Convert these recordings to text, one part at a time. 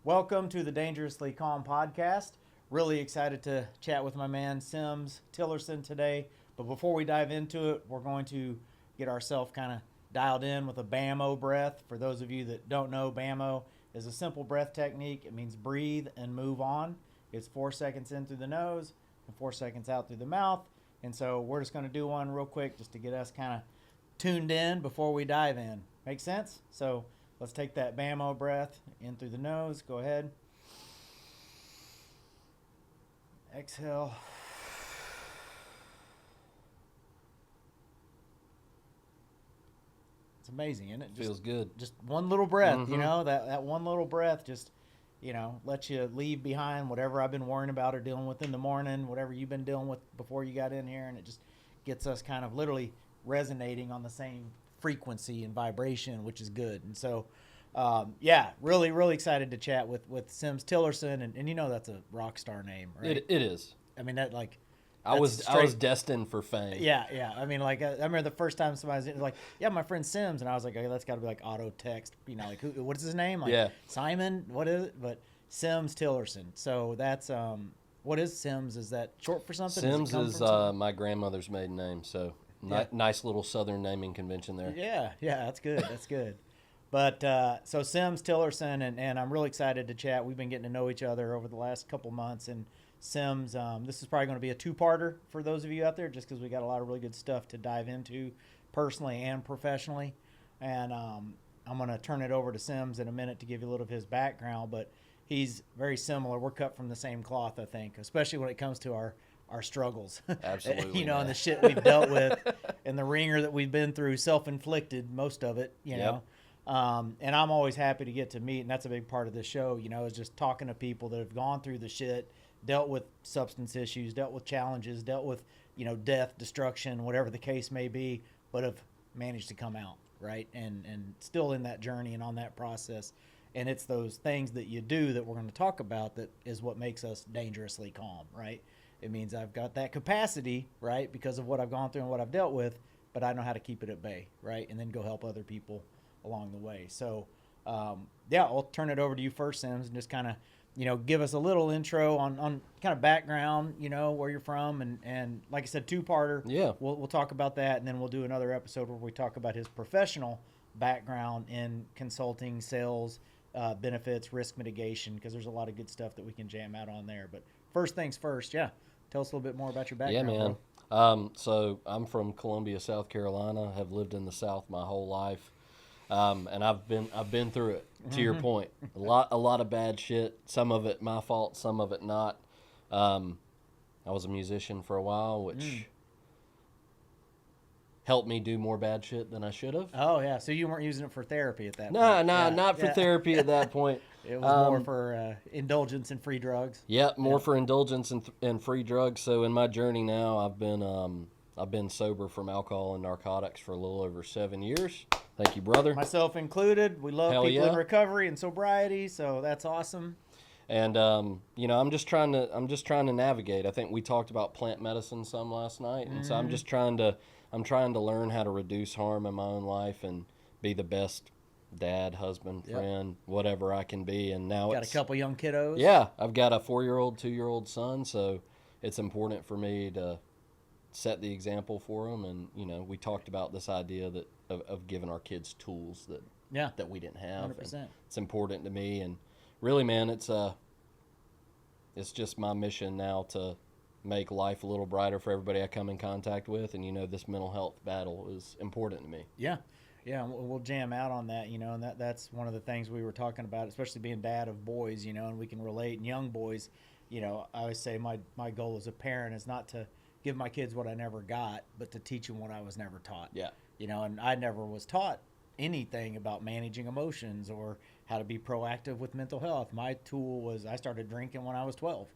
Welcome to the Dangerously Calm podcast. Really excited to chat with my man Sims Tillerson today. But before we dive into it, we're going to get ourselves kind of dialed in with a BAMO breath. For those of you that don't know, BAMO is a simple breath technique. It means breathe and move on. It's 4 seconds in through the nose and 4 seconds out through the mouth. And so we're just going to do one real quick just to get us kind of tuned in before we dive in. Make sense? So let's take that BAMO breath in through the nose. Go ahead. Exhale. It's amazing, isn't it? Feels good. Just one little breath, that one little breath just, lets you leave behind whatever I've been worrying about or dealing with in the morning, whatever you've been dealing with before you got in here. And it just gets us kind of literally resonating on the same frequency and vibration, which is good. And so, really, really excited to chat with Sims Tillerson. And that's a rock star name, right? It is. I mean, that like... I was destined for fame. Yeah. I mean, like, I remember the first time somebody was like, yeah, my friend Sims. And I was like, okay, that's got to be like auto text. Like, what is his name? Like, yeah. Simon? What is it? But Sims Tillerson. So that's, what is Sims? Is that short for something? Sims is my grandmother's maiden name. So nice little Southern naming convention there. Yeah, that's good. That's good. But so Sims Tillerson, and I'm really excited to chat. We've been getting to know each other over the last couple months. And Sims, this is probably going to be a two-parter for those of you out there, just because we got a lot of really good stuff to dive into personally and professionally. And I'm going to turn it over to Sims in a minute to give you a little of his background, but he's very similar. We're cut from the same cloth, I think, especially when it comes to our struggles. Absolutely. And the shit we've dealt with and the ringer that we've been through, self-inflicted, most of it, know. And I'm always happy to get to meet, and that's a big part of this show, is just talking to people that have gone through the shit, dealt with substance issues, dealt with challenges, dealt with, death, destruction, whatever the case may be, but have managed to come out, right? And still in that journey and on that process. And it's those things that you do that we're going to talk about that is what makes us dangerously calm, right? It means I've got that capacity, right, because of what I've gone through and what I've dealt with, but I know how to keep it at bay, right, and then go help other people along the way. So, I'll turn it over to you first, Sims, and just kind of, give us a little intro on kind of background, where you're from, and like I said, two-parter. Yeah. We'll talk about that, and then we'll do another episode where we talk about his professional background in consulting, sales, benefits, risk mitigation, because there's a lot of good stuff that we can jam out on there. But first things first, tell us a little bit more about your background. Yeah, man. Bro. So I'm from Columbia, South Carolina. Have lived in the South my whole life. And I've been through it. To your point, a lot of bad shit. Some of it my fault, some of it not. I was a musician for a while, which helped me do more bad shit than I should have. Oh yeah, so you weren't using it for therapy at that point? No, not for therapy at that point. It was more for indulgence and free drugs. Yeah, more for indulgence and free drugs. So in my journey now, I've been sober from alcohol and narcotics for a little over 7 years. Thank you, brother. Myself included. We love people in recovery and sobriety, so that's awesome. And I'm just trying to navigate. I think we talked about plant medicine some last night, and so I'm trying to learn how to reduce harm in my own life and be the best dad, husband, friend, whatever I can be. And now got a couple young kiddos. Yeah, I've got a 4-year-old, 2-year-old son, so it's important for me to set the example for them. And we talked about this idea that of giving our kids tools that we didn't have. 100%. It's important to me, and really, man, it's just my mission now to make life a little brighter for everybody I come in contact with. And this mental health battle is important to me. Yeah, we'll jam out on that. And that's one of the things we were talking about, especially being dad of boys. And we can relate. And young boys, I always say my goal as a parent is not to give my kids what I never got, but to teach them what I was never taught. Yeah. And I never was taught anything about managing emotions or how to be proactive with mental health. My tool was I started drinking when I was 12.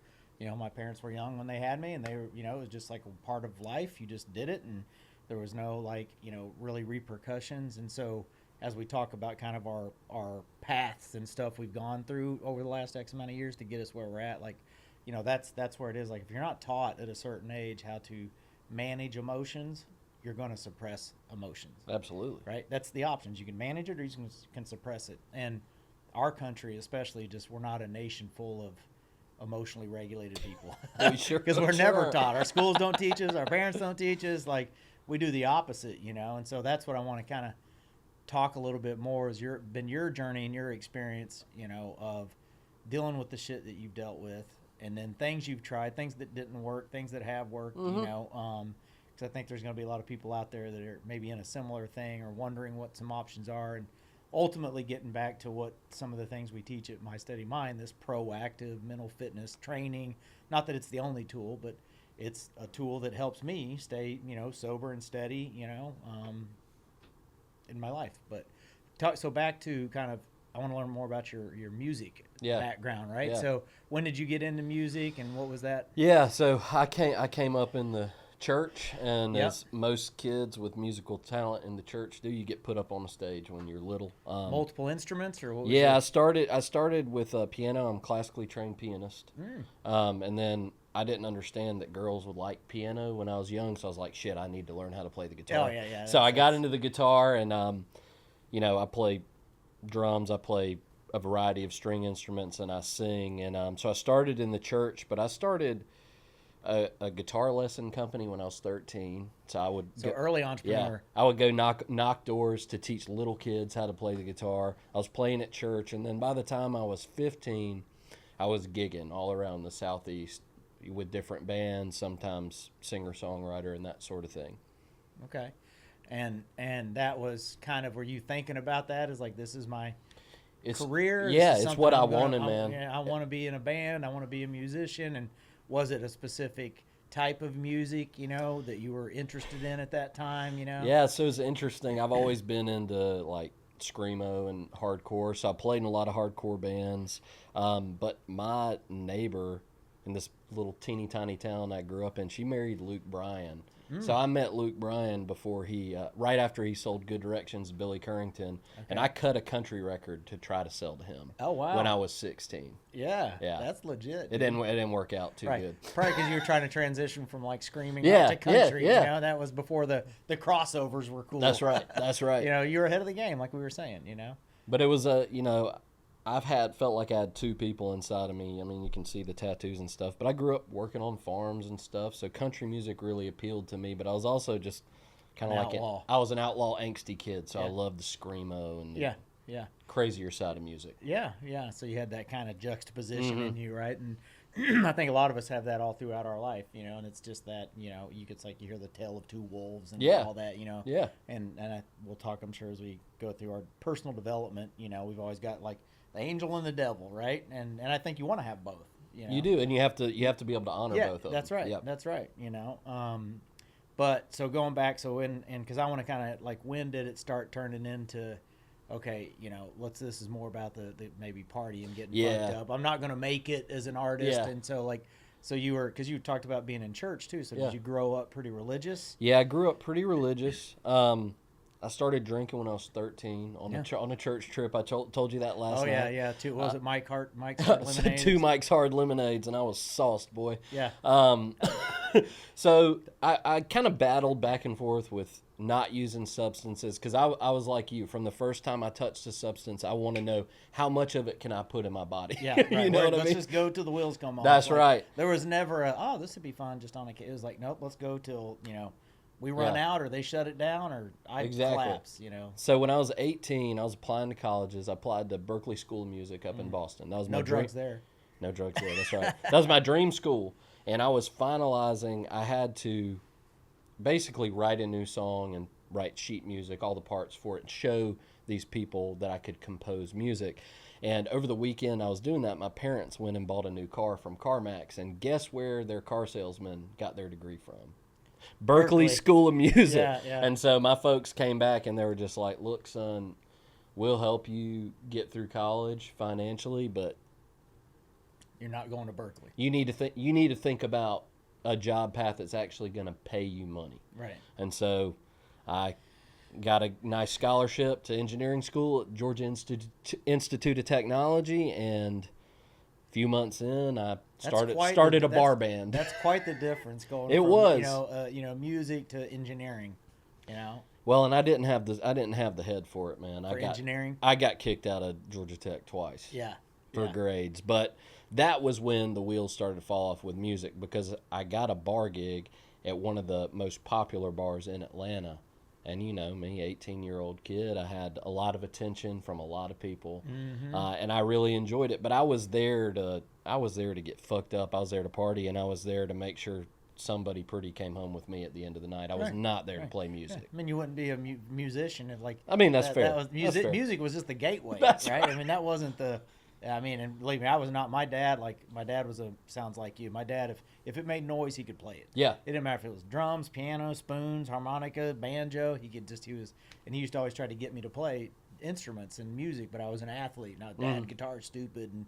My parents were young when they had me, and they were, it was just like a part of life. You just did it, and there was no really repercussions. And so as we talk about kind of our paths and stuff we've gone through over the last X amount of years to get us where we're at, that's where it is. Like, if you're not taught at a certain age how to manage emotions, you're going to suppress emotions. Absolutely. Right? That's the options. You can manage it or you can suppress it. And our country especially, just we're not a nation full of emotionally regulated people. Sure, Because we're sure. never taught. Our schools don't teach us. Our parents don't teach us. Like, we do the opposite, you know. And so that's what I want to kind of talk a little bit more is your journey and your experience, you know, of dealing with the shit that you've dealt with, and then things you've tried, things that didn't work, things that have worked, you know. Because I think there's going to be a lot of people out there that are maybe in a similar thing or wondering what some options are, and ultimately getting back to what some of the things we teach at My Steady Mind, this proactive mental fitness training. Not that it's the only tool, but it's a tool that helps me stay, you know, sober and steady, you know, in my life. But so back to kind of, I want to learn more about your music background, right? Yeah. So when did you get into music, and what was that? Yeah, so I came up in the church, and as most kids with musical talent in the church do, you get put up on the stage when you're little. Multiple instruments, or what was I started with piano. I'm a classically trained pianist. And then I didn't understand that girls would like piano when I was young, so I was like, shit, I need to learn how to play the guitar. Oh, yeah. So I got into the guitar, and you know, I play drums, I play a variety of string instruments, and I sing. And so I started in the church, but I started a guitar lesson company when I was 13. So I would early entrepreneur. I would go knock doors to teach little kids how to play the guitar. I was playing at church, and then by the time I was 15, I was gigging all around the Southeast with different bands, sometimes singer-songwriter and that sort of thing. Okay. And that was kind of, were you thinking about that as like, this is my career? Yeah, it's what I wanted, man. Yeah, I want to be in a band. I want to be a musician. And was it a specific type of music, you know, that you were interested in at that time, you know? Yeah, so it's interesting. I've always been into, like, screamo and hardcore, so I played in a lot of hardcore bands. But my neighbor in this little teeny tiny town I grew up in, she married Luke Bryan. So I met Luke Bryan before right after he sold Good Directions to Billy Currington, and I cut a country record to try to sell to him. Oh, wow. When I was 16. Yeah, that's legit. It didn't work out too good. Probably because you were trying to transition from like screaming out to country. Yeah. You know, that was before the crossovers were cool. That's right. You know, you were ahead of the game, like we were saying. You know. But it was you know, felt like I had two people inside of me. I mean, you can see the tattoos and stuff. But I grew up working on farms and stuff, so country music really appealed to me. But I was also just kind of like I was an outlaw, angsty kid, so I loved the screamo and the crazier side of music. Yeah. So you had that kind of juxtaposition in you, right? And I think a lot of us have that all throughout our life, you know. And it's just that, you know, it's like you hear the tale of two wolves and all that, you know. Yeah. And we'll talk, I'm sure, as we go through our personal development. You know, we've always got like the angel and the devil, right? And I think you want to have both. You know? You do, and you have to be able to honor both of them. That's right. Yep. That's right. You know, but so going back, and because I want to kind of like, when did it start turning into, okay, you know, this is more about the maybe party and getting fucked up. I'm not going to make it as an artist, and so like. So because you talked about being in church too. So did you grow up pretty religious? Yeah, I grew up pretty religious. I started drinking when I was 13 on a church trip. I told you that last night. Yeah. Was it Mike's Hard Lemonades? 2 Mike's Hard Lemonades, and I was sauced, boy. Yeah. So I kind of battled back and forth with not using substances because I was like you. From the first time I touched a substance, I want to know how much of it can I put in my body. Yeah, right. You know what I mean? Let's just go till the wheels come off. That's right. There was never this would be fun just on a. It was like, nope, let's go till, you know, we run out, or they shut it down, or I collapse, you know. So when I was 18, I was applying to colleges. I applied to Berkeley School of Music up in Boston. That was my drugs there. No drugs there, that's right. That was my dream school. And I was finalizing. I had to basically write a new song and write sheet music, all the parts for it, and show these people that I could compose music. And over the weekend I was doing that, my parents went and bought a new car from CarMax. And guess where their car salesman got their degree from? Berkeley School of Music. Yeah. And so my folks came back and they were just like, look, son, we'll help you get through college financially, but you're not going to Berkeley. You need to think about a job path that's actually going to pay you money. Right. And so I got a nice scholarship to engineering school at Georgia Institute of Technology, and a few months in, I started a bar band. That's quite the difference going it from, was. You know, music to engineering, you know. Well, and I didn't have the head for it, man. For engineering? I got kicked out of Georgia Tech twice. Yeah. For grades, but that was when the wheels started to fall off with music, because I got a bar gig at one of the most popular bars in Atlanta. And you know me, 18-year-old kid, I had a lot of attention from a lot of people, and I really enjoyed it. But I was there to get fucked up. I was there to party, and I was there to make sure somebody pretty came home with me at the end of the night. I was not there to play music. Yeah. I mean, you wouldn't be a musician if, like. I mean, that's fair. That was music. Music was just the gateway, That's right? I mean, that wasn't the. I mean, and believe me, I was not. My dad, sounds like you. My dad, if it made noise, he could play it. Yeah. It didn't matter if it was drums, piano, spoons, harmonica, banjo. He used to always try to get me to play instruments and music, but I was an athlete. Not dad, guitar's stupid, and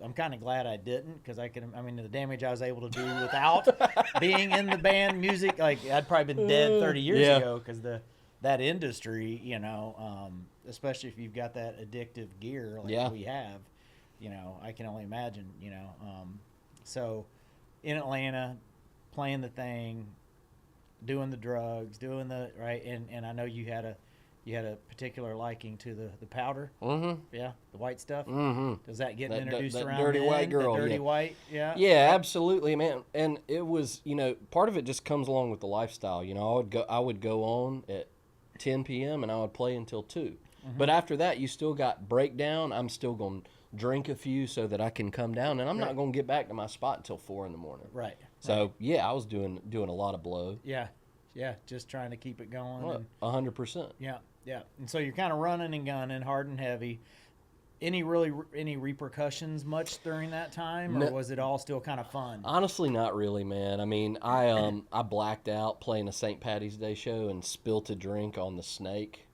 I'm kind of glad I didn't, because the damage I was able to do without being in the band music, like I'd probably been dead 30 years ago, because that industry, especially if you've got that addictive gear like we have. I can only imagine, so in Atlanta, playing the thing, doing the drugs, doing the right. And I know you had a particular liking to the powder. Mm-hmm. Yeah. The white stuff. Mm-hmm. Does that get introduced that around dirty then? white girl? The dirty white. Yeah. Yeah, absolutely, man. And it was, part of it just comes along with the lifestyle. I would go on at 10 p.m. and I would play until 2. Mm-hmm. But after that, you still got breakdown. I'm still going to drink a few so that I can come down, and I'm not going to get back to my spot until 4 in the morning. Right. So yeah, I was doing a lot of blow. Yeah. Yeah. Just trying to keep it going. Well, 100%. Yeah. Yeah. And so you're kind of running and gunning, hard and heavy. Any repercussions much during that time, or was it all still kind of fun? Honestly, not really, man. I mean, I blacked out playing a St. Patty's Day show and spilt a drink on the snake.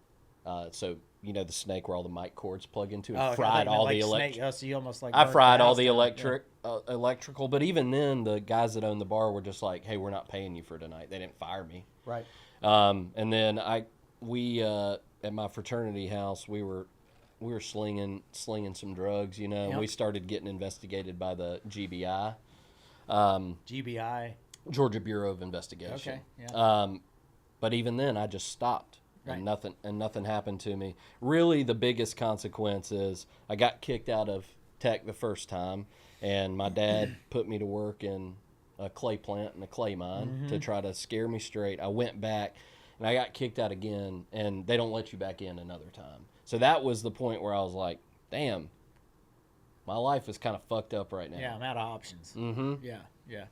So the snake where all the mic cords plug into, and fried all the electric. So you almost I fried all the electrical. But even then, the guys that owned the bar were just like, "Hey, we're not paying you for tonight." They didn't fire me. Right. And then we at my fraternity house, we were slinging some drugs, and we started getting investigated by the GBI. GBI. Georgia Bureau of Investigation. Okay. Yeah. But even then, I just stopped. Right. And nothing happened to me. Really, the biggest consequence is I got kicked out of Tech the first time, and my dad put me to work in a clay plant and a clay mine to try to scare me straight. I went back, and I got kicked out again, and they don't let you back in another time. So that was the point where I was like, damn, my life is kind of fucked up right now. Yeah, I'm out of options. Mm-hmm. Yeah, yeah.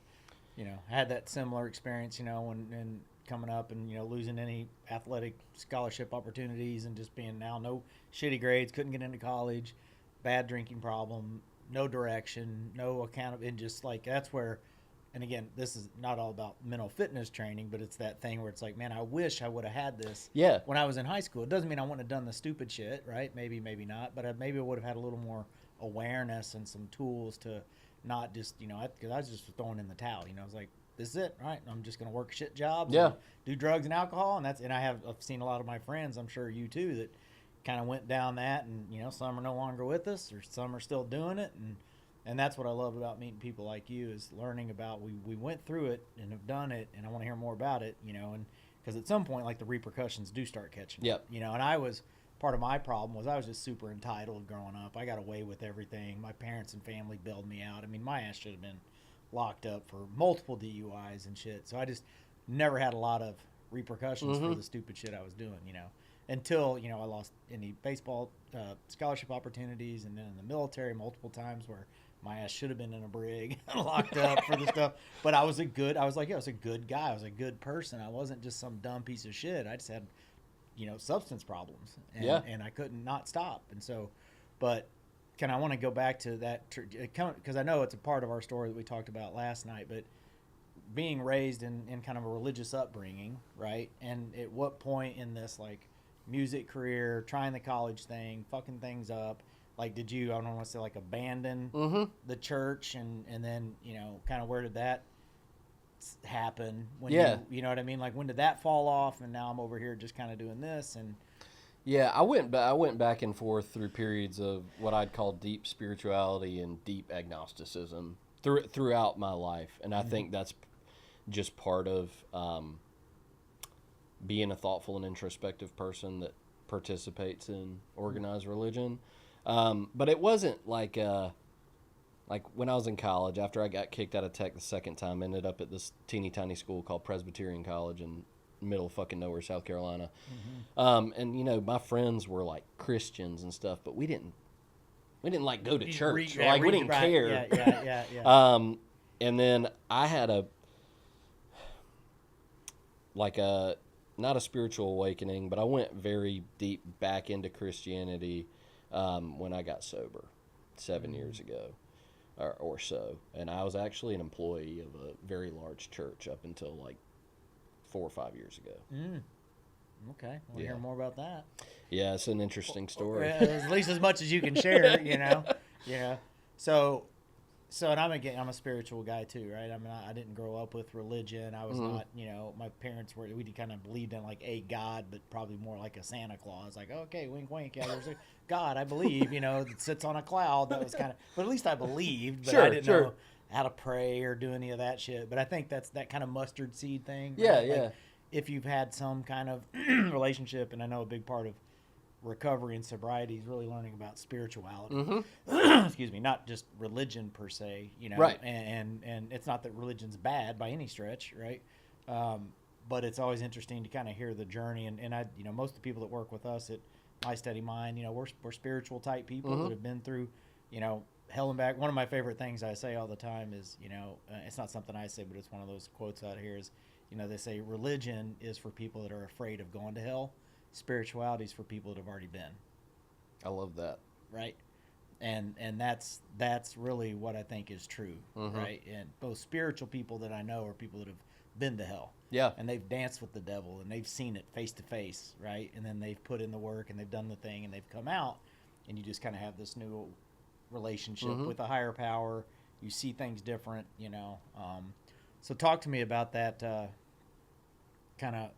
I had that similar experience, when coming up and, losing any athletic scholarship opportunities and just being now no shitty grades, couldn't get into college, bad drinking problem, no direction, no account, and just like that's where, and again, this is not all about mental fitness training, but it's that thing where it's like, man, I wish I would have had this when I was in high school. It doesn't mean I wouldn't have done the stupid shit, right? Maybe not, but maybe I would have had a little more awareness and some tools to not just, because I was just throwing in the towel, I was like, this is it, right? I'm just going to work shit jobs, and do drugs and alcohol, and I've seen a lot of my friends, I'm sure you too, that kind of went down that, and some are no longer with us, or some are still doing it, and that's what I love about meeting people like you, is learning about we went through it and have done it, and I want to hear more about it, and because at some point, like, the repercussions do start catching up, and part of my problem was I was just super entitled growing up. I got away with everything. My parents and family bailed me out. I mean, my ass should have been locked up for multiple DUIs and shit. So I just never had a lot of repercussions for the stupid shit I was doing, until, I lost any baseball scholarship opportunities, and then in the military multiple times where my ass should have been in a brig locked up for the stuff. But I was a good guy. I was a good person. I wasn't just some dumb piece of shit. I just had, substance problems, and I couldn't not stop. And so, but I want to go back to that, because I know it's a part of our story that we talked about last night, but being raised in kind of a religious upbringing, right? And at what point in this, like, music career, trying the college thing, fucking things up, like, did you, I don't want to say, like, abandon the church, and then, kind of where did that happen? When you know what I mean? Like, when did that fall off, and now I'm over here just kind of doing this, and... Yeah, I went back and forth through periods of what I'd call deep spirituality and deep agnosticism throughout my life, and I think that's just part of being a thoughtful and introspective person that participates in organized religion. But it wasn't like when I was in college, after I got kicked out of tech the second time, I ended up at this teeny tiny school called Presbyterian College in middle of fucking nowhere, South Carolina. And, you know, my friends were like Christians and stuff, but we didn't like go to church. We didn't care. Yeah. And then I had not a spiritual awakening, but I went very deep back into Christianity when I got sober 7 years ago or so. And I was actually an employee of a very large church up until like 4 or 5 years ago. Okay, we'll hear more about that. Yeah, it's an interesting story. At least as much as you can share, you know. Yeah. So, and I'm a spiritual guy too, right? I mean, I didn't grow up with religion. I was not, you know, my parents we kind of believed in like a God, but probably more like a Santa Claus. Like, okay, wink, wink. Yeah, there's a God, I believe, you know, that sits on a cloud. That was kind of, but at least I believed, but I didn't know how to pray or do any of that shit. But I think that's that kind of mustard seed thing. Right? Yeah, like, yeah. If you've had some kind of relationship, and I know a big part of recovery and sobriety is really learning about spirituality. Excuse me, not just religion per se, you know. Right. And it's not that religion's bad by any stretch, right? But it's always interesting to kind of hear the journey. And I, you know, most of the people that work with us at My Steady Mind, you know, we're spiritual type people that have been through, you know, hell and back. One of my favorite things I say all the time is, you know, it's not something I say, but it's one of those quotes out here is, you know, they say religion is for people that are afraid of going to hell. Spirituality is for people that have already been. I love that. Right. And that's really what I think is true. Right. And both spiritual people that I know are people that have been to hell. Yeah. And they've danced with the devil and they've seen it face to face. Right. And then they've put in the work and they've done the thing and they've come out, and you just kind of have this new relationship with a higher power. You see things different, you know. So talk to me about that kind of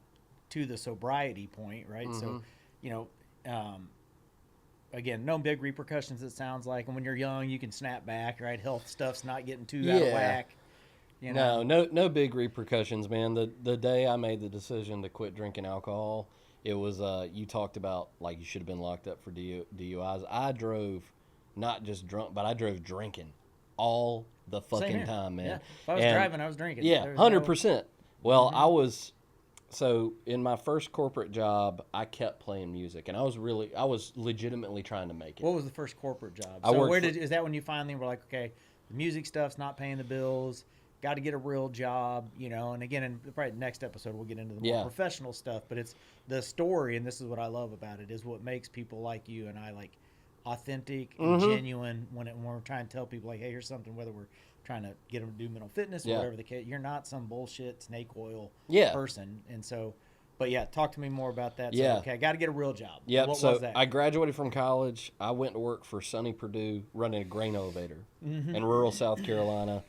to the sobriety point, right? So, you know, again, no big repercussions, it sounds like. And when you're young, you can snap back, right? Health stuff's not getting too out of whack. You know? No big repercussions, man. The day I made the decision to quit drinking alcohol, it was, you talked about, like, you should have been locked up for DUIs. I drove not just drunk, but I drove drinking all the fucking time, man. Yeah. If I was driving, I was drinking. Yeah, 100%. Well, I was... So in my first corporate job, I kept playing music, and I was legitimately trying to make it. What was the first corporate job? Is that when you finally were like, okay, the music stuff's not paying the bills, got to get a real job, you know? And again, in probably the next episode, we'll get into the more professional stuff, but it's the story, and this is what I love about it, is what makes people like you and I like authentic and genuine when we're trying to tell people like, hey, here's something, whether we're trying to get them to do mental fitness or whatever the case. You're not some bullshit snake oil person. And so, but talk to me more about that. So, okay, I got to get a real job. Yeah. What so was that? I graduated from college. I went to work for Sunny Purdue running a grain elevator in rural South Carolina.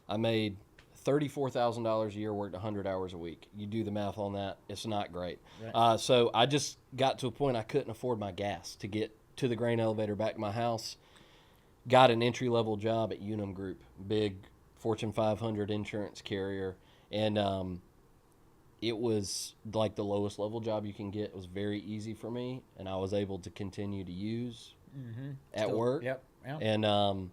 I made $34,000 a year, worked 100 hours a week. You do the math on that. It's not great. Right. So I just got to a point I couldn't afford my gas to get to the grain elevator back to my house. Got an entry-level job at Unum Group, big Fortune 500 insurance carrier, and it was like the lowest level job you can get. It was very easy for me, and I was able to continue to use at work. Yep. And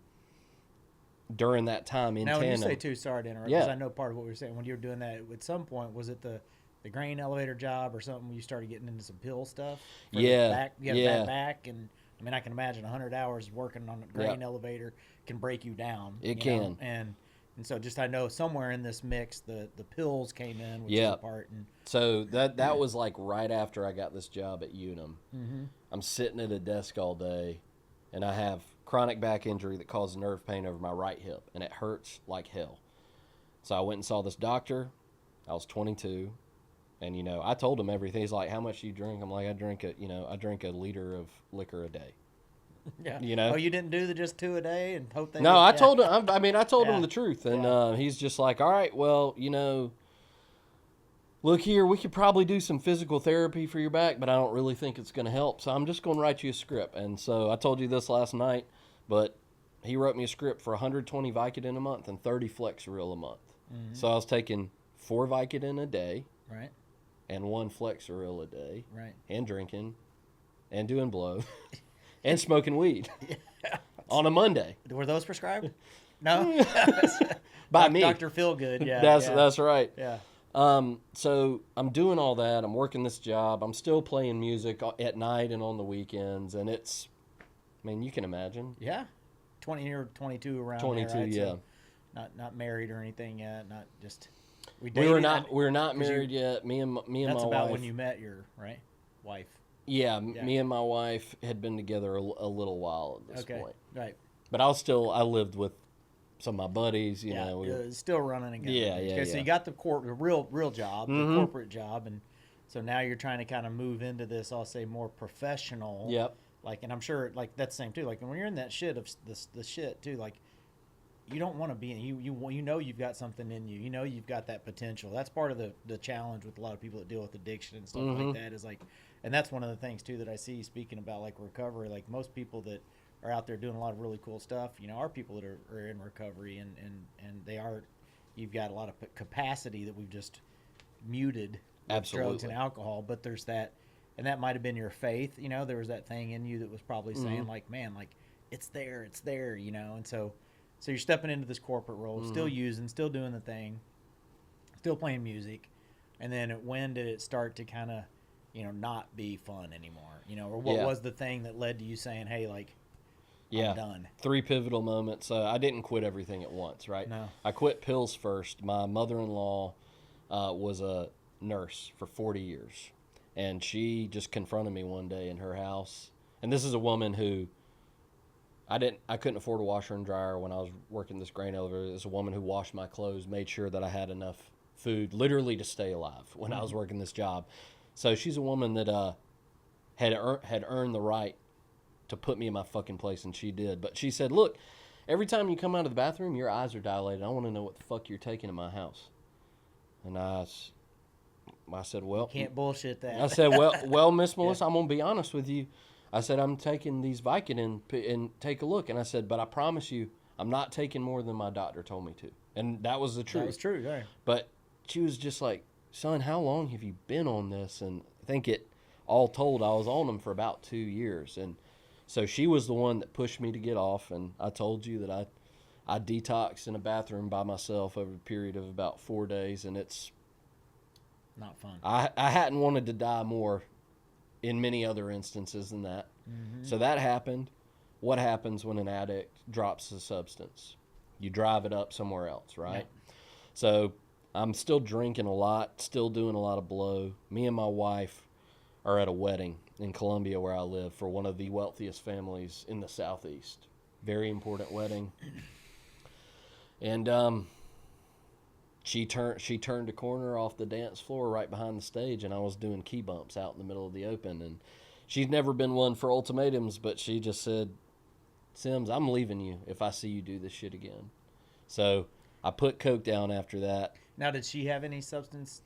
during that time in now, when you tandem, say too, sorry to interrupt, because I know part of what we were saying when you were doing that. At some point, was it the grain elevator job or something? When you started getting into some pill stuff. Back, back and. I mean, I can imagine 100 hours working on a grain elevator can break you down. It can. And so just I know somewhere in this mix, the pills came in, which is a part. And so that was like right after I got this job at Unum. I'm sitting at a desk all day, and I have chronic back injury that causes nerve pain over my right hip, and it hurts like hell. So I went and saw this doctor. I was 22. And, you know, I told him everything. He's like, how much do you drink? I'm like, I drink a liter of liquor a day. Yeah. You know? Oh, you didn't do the just 2 a day and hope they... No, I told him, I told him the truth. And he's just like, all right, well, you know, look here, we could probably do some physical therapy for your back, but I don't really think it's going to help. So I'm just going to write you a script. And so I told you this last night, but he wrote me a script for 120 Vicodin a month and 30 Flexeril a month. So I was taking 4 Vicodin a day. Right. and 1 Flexeril a day, Right. and drinking, and doing blow, and smoking weed on a Monday. Were those prescribed? No. By me. Dr. Feelgood. Yeah. That's right. Yeah. So I'm doing all that. I'm working this job. I'm still playing music at night and on the weekends, and it's, I mean, you can imagine. Yeah. 20 or 22 around 22, there, right? yeah. So not married or anything yet. Not just We were not married yet. Me and my wife. That's about when you met your wife. Yeah, me and my wife had been together a little while at this point. Right. But I lived with some of my buddies. You know, it's still running again. Yeah. Okay, so you got the real job, the corporate job, and so now you're trying to kind of move into this. I'll say more professional. Yep. Like, and I'm sure like that's the same too. Like when you're in that shit of the shit too, like you don't want to be in you know you've got something in you. You know you've got that potential. That's part of the challenge with a lot of people that deal with addiction and stuff like that is like, and that's one of the things too that I see speaking about like recovery. Like most people that are out there doing a lot of really cool stuff, you know, are people that are in recovery and they are. You've got a lot of capacity that we've just muted with Absolutely. drugs and alcohol, but there's that. And that might have been your faith, you know. There was that thing in you that was probably saying, like, "Man, like it's there, you know." And so you're stepping into this corporate role, still using, still doing the thing, still playing music, and then when did it start to kind of, you know, not be fun anymore, you know, or what was the thing that led to you saying, "Hey, like, I'm done"? 3 pivotal moments. I didn't quit everything at once, right? No. I quit pills first. My mother-in-law was a nurse for 40 years. And she just confronted me one day in her house. And this is a woman who I couldn't afford a washer and dryer when I was working this grain elevator. It's a woman who washed my clothes, made sure that I had enough food, literally to stay alive when I was working this job. So she's a woman that had earned the right to put me in my fucking place, and she did. But she said, "Look, every time you come out of the bathroom, your eyes are dilated. I want to know what the fuck you're taking in my house." And I said, "Well, Can't bullshit that." I said, well, Miss Melissa, I'm gonna be honest with you. I said, I'm taking these Vicodin and take a look. And I said, but I promise you, I'm not taking more than my doctor told me to. And that was the truth. That was true, yeah. But she was just like, son, how long have you been on this? And I think all told, I was on them for about 2 years. And so she was the one that pushed me to get off. And I told you that I detoxed in a bathroom by myself over a period of about 4 days, and it's not fun. I hadn't wanted to die more in many other instances than that. So that happened. What happens when an addict drops a substance? You drive it up somewhere else, right? Yeah. So I'm still drinking a lot, still doing a lot of blow. Me and my wife are at a wedding in Columbia where I live for one of the wealthiest families in the Southeast. Very important wedding. And she turned a corner off the dance floor right behind the stage, and I was doing key bumps out in the middle of the open. And she's never been one for ultimatums, but she just said, Sims, I'm leaving you if I see you do this shit again. So I put coke down after that. Now, did she have any substance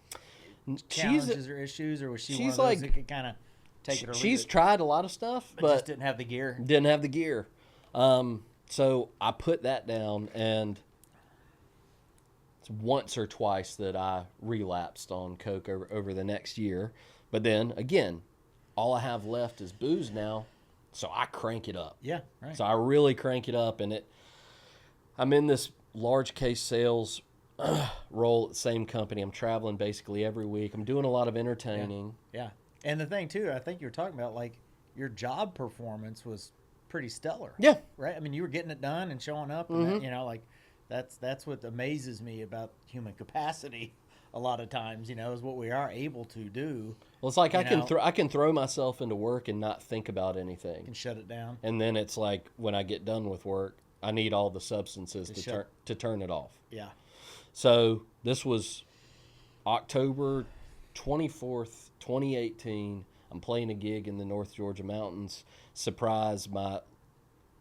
challenges or issues, or was she one of those that could kind of take it or leave She's it? tried a lot of stuff, but just didn't have the gear. Didn't have the gear. So I put that down, and it's once or twice that I relapsed on coke over the next year. But then, again, all I have left is booze now, so I crank it up. Yeah, right. So I really crank it up, and I'm in this large case sales role at the same company. I'm traveling basically every week. I'm doing a lot of entertaining. Yeah. And the thing, too, I think you were talking about, like, your job performance was pretty stellar. Yeah. Right? I mean, you were getting it done and showing up, and that, you know, like, that's what amazes me about human capacity a lot of times, you know, is what we are able to do. Well, it's like I can throw myself into work and not think about anything. And shut it down. And then it's like when I get done with work, I need all the substances to turn it off. Yeah. So this was October 24th, 2018. I'm playing a gig in the North Georgia mountains. Surprised my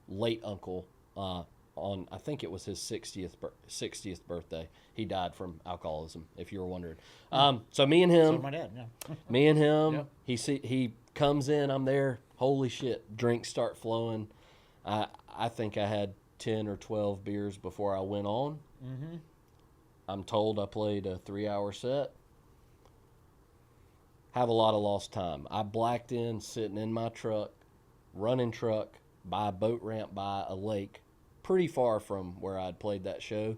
late uncle on, I think it was his 60th birthday. He died from alcoholism, if you were wondering. So me and him. So my dad, yeah. Me and him. Yep. He comes in. I'm there. Holy shit! Drinks start flowing. I think I had 10 or 12 beers before I went on. I'm told I played a 3-hour set. have a lot of lost time. I blacked in sitting in my truck, running truck, by a boat ramp by a lake, pretty far from where I'd played that show,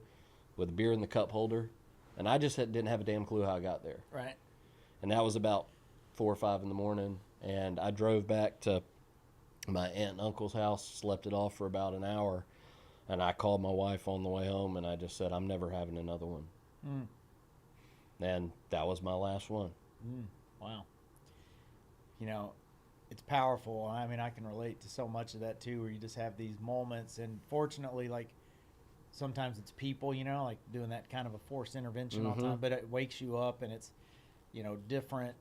with a beer in the cup holder, and I just didn't have a damn clue how I got there. Right. And that was about 4 or 5 in the morning, and I drove back to my aunt and uncle's house, slept it off for about an hour, and I called my wife on the way home, and I just said, I'm never having another one. And that was my last one. Wow. You know, it's powerful. I mean, I can relate to so much of that too, where you just have these moments, and fortunately, like, sometimes it's people, you know, like doing that kind of a forced intervention all the time, but it wakes you up, and it's, you know, different,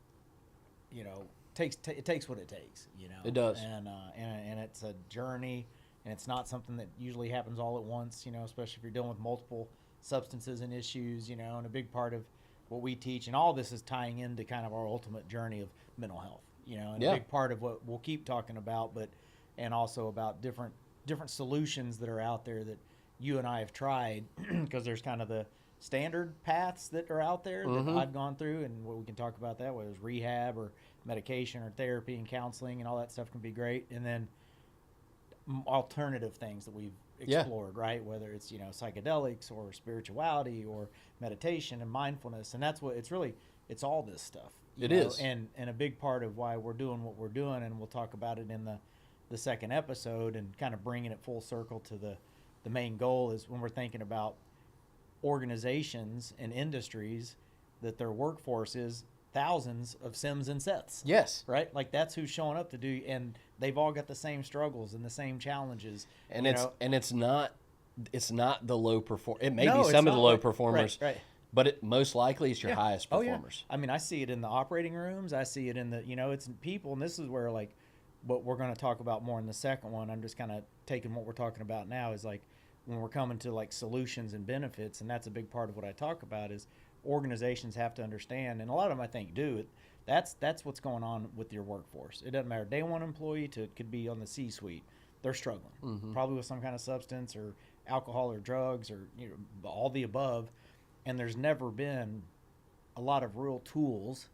you know, it takes what it takes, you know. It does. And it's a journey, and it's not something that usually happens all at once, you know, especially if you're dealing with multiple substances and issues, you know. And a big part of what we teach, and all this is tying into kind of our ultimate journey of mental health, you know, and a big part of what we'll keep talking about, but, and also about different solutions that are out there that you and I have tried, because there's kind of the standard paths that are out there that I've gone through, and we can talk about that, whether it's rehab or medication or therapy and counseling and all that stuff can be great. And then alternative things that we've explored, right? Whether it's, you know, psychedelics or spirituality or meditation and mindfulness. And that's what it's really, it's all this stuff. It is. And a big part of why we're doing what we're doing, and we'll talk about it in the second episode, and kind of bringing it full circle to the main goal, is when we're thinking about organizations and industries that their workforce is thousands of Sims and Seths. Yes. Right? Like, that's who's showing up to do, and they've all got the same struggles and the same challenges. And it's not the low perform. It may No, be it's some of the not, low right, performers, right. but it most likely it's your highest performers. I mean, I see it in the operating rooms. I see it in the, you know, it's people, and this is where, like, what we're going to talk about more in the second one. I'm just kind of taking what we're talking about now, is like when we're coming to like solutions and benefits, and that's a big part of what I talk about, is organizations have to understand, and a lot of them I think do it. That's what's going on with your workforce. It doesn't matter, day one employee to, it could be on the C-suite. They're struggling, probably with some kind of substance or alcohol or drugs or, you know, all the above. And there's never been a lot of real tools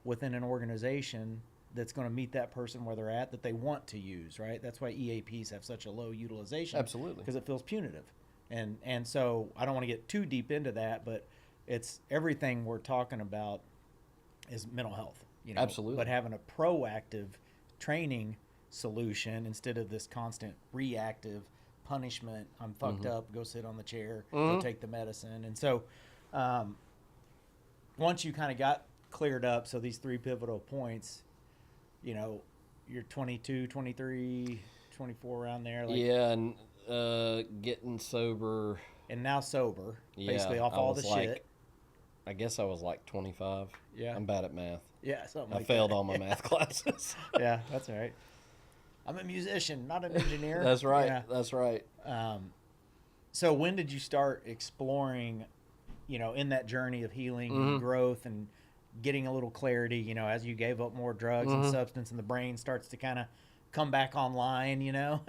within an organization that's going to meet that person where they're at, that they want to use, right? That's why EAPs have such a low utilization. Absolutely. Because it feels punitive. And so I don't want to get too deep into that, but it's everything we're talking about is mental health, you know. Absolutely. But having a proactive training solution instead of this constant reactive punishment. I'm fucked up, go sit on the chair, go take the medicine. And so once you kind of got cleared up, so these 3 pivotal points, you know, you're 22, 23, 24, around there. Like, and getting sober. And now sober, basically off all the shit. I guess I was like 25. Yeah. I'm bad at math. Yeah, something I like failed that. all my math classes. Yeah, that's all right. I'm a musician, not an engineer. That's right. Yeah. That's right. So when did you start exploring, you know, in that journey of healing and growth and getting a little clarity, you know, as you gave up more drugs and substance and the brain starts to kind of come back online, you know?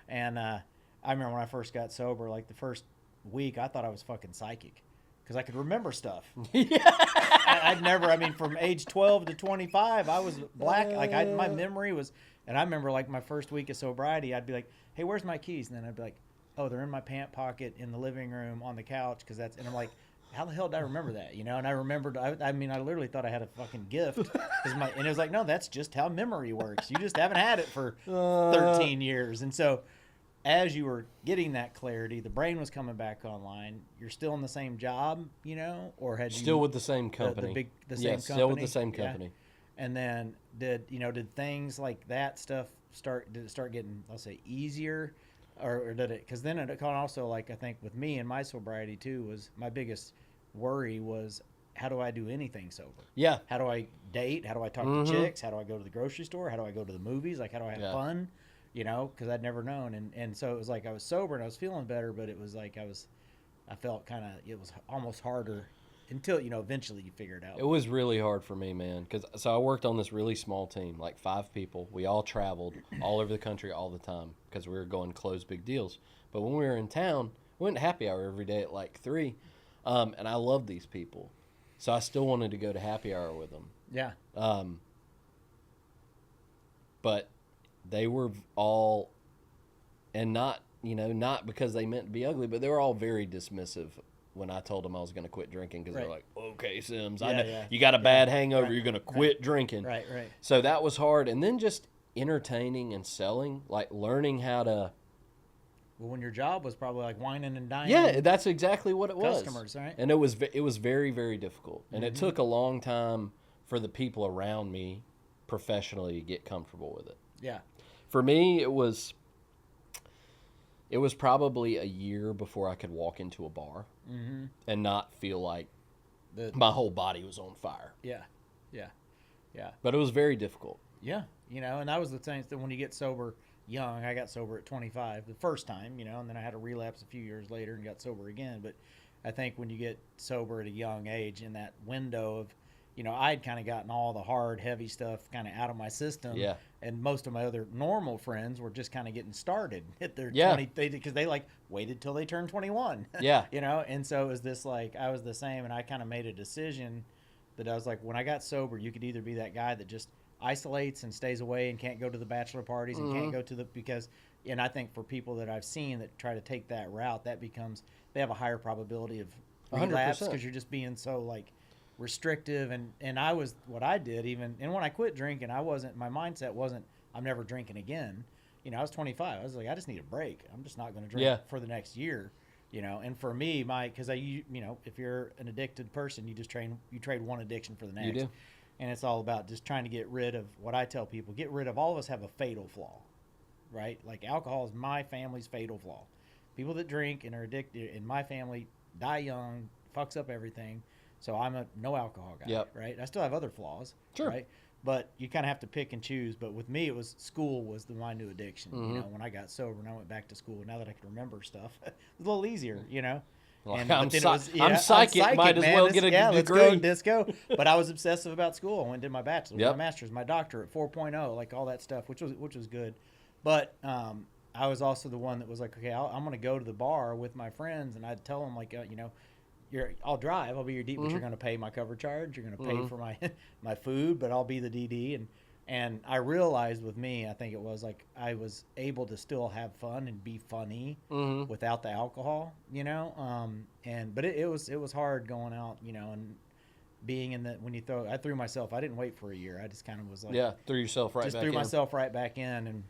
And I remember when I first got sober, like the first week, I thought I was fucking psychic because I could remember stuff. I'd never, I mean, from age 12 to 25, I was black. Like, my memory was, and I remember, like, my first week of sobriety, I'd be like, hey, where's my keys? And then I'd be like, oh, they're in my pant pocket in the living room on the couch, because that's, and I'm like, how the hell did I remember that? You know, and I remembered, I mean, I literally thought I had a fucking gift. And it was like, no, that's just how memory works. You just haven't had it for 13 years. And so as you were getting that clarity, the brain was coming back online. You're still in the same job, you know, or had you still with the same company? The same company. Still with the same company. Yeah. And then did things like that stuff start getting, I'll say, easier, or did it? Because then it can also, like, I think with me and my sobriety too, was my biggest worry was, how do I do anything sober? Yeah. How do I date? How do I talk to chicks? How do I go to the grocery store? How do I go to the movies? Like, how do I have fun? You know, because I'd never known. And so it was like I was sober and I was feeling better, but it was like I felt kind of, it was almost harder until, you know, eventually you figure it out. It was really hard for me, man, so I worked on this really small team, like 5 people. We all traveled all over the country all the time because we were going to close big deals. But when we were in town, we went to happy hour every day at like 3, and I loved these people. So I still wanted to go to happy hour with them. Yeah. But they were all, and not, not because they meant to be ugly, but they were all very dismissive when I told them I was going to quit drinking, because they're like, okay, Sims, I know you got a bad hangover, you're going to quit drinking. Right. So that was hard. And then just entertaining and selling, like learning how to. Well, when your job was probably like whining and dining. Yeah, that's exactly what it was. Customers, right? And it was very, very difficult. And it took a long time for the people around me professionally to get comfortable with it. Yeah. For me, it was probably a year before I could walk into a bar and not feel like my whole body was on fire. Yeah. But it was very difficult. Yeah, and that was the thing that when you get sober young, I got sober at 25 the first time, and then I had a relapse a few years later and got sober again. But I think when you get sober at a young age, in that window of, I'd kind of gotten all the hard, heavy stuff kind of out of my system. Yeah. And most of my other normal friends were just kind of getting started at their 20, because they like waited till they turned 21. Yeah. And so it was this like, I was the same, and I kind of made a decision that I was like, when I got sober, you could either be that guy that just isolates and stays away and can't go to the bachelor parties and can't go to and I think for people that I've seen that try to take that route, that becomes, they have a higher probability of relapse, because you're just being so like restrictive. And I was, what I did even, and when I quit drinking, my mindset wasn't, I'm never drinking again. I was 25. I was like, I just need a break. I'm just not going to drink for the next year. And for me, because if you're an addicted person, you trade one addiction for the next. You do. And it's all about just trying to get rid of what I tell people, all of us have a fatal flaw, right? Like alcohol is my family's fatal flaw. People that drink and are addicted in my family die young, fucks up everything. So I'm a no alcohol guy, right? I still have other flaws, right? But you kind of have to pick and choose. But with me, it was school was my new addiction. When I got sober and I went back to school, now that I can remember stuff, it was a little easier, Well, And, I'm I'm psychic, might as well get a degree. Let's go disco. But I was obsessive about school. I went and did my bachelor's, my master's, my doctorate, 4.0, like all that stuff, which was good. But I was also the one that was like, okay, I'm going to go to the bar with my friends, and I'd tell them like, I'll drive, I'll be your DD, but you're going to pay my cover charge, you're going to pay for my food, but I'll be the DD. And I realized with me, I think it was like I was able to still have fun and be funny without the alcohol, but it was hard going out, and being in I threw myself, I didn't wait for a year. I just kind of was like, threw yourself right back in. Just threw myself right back in, and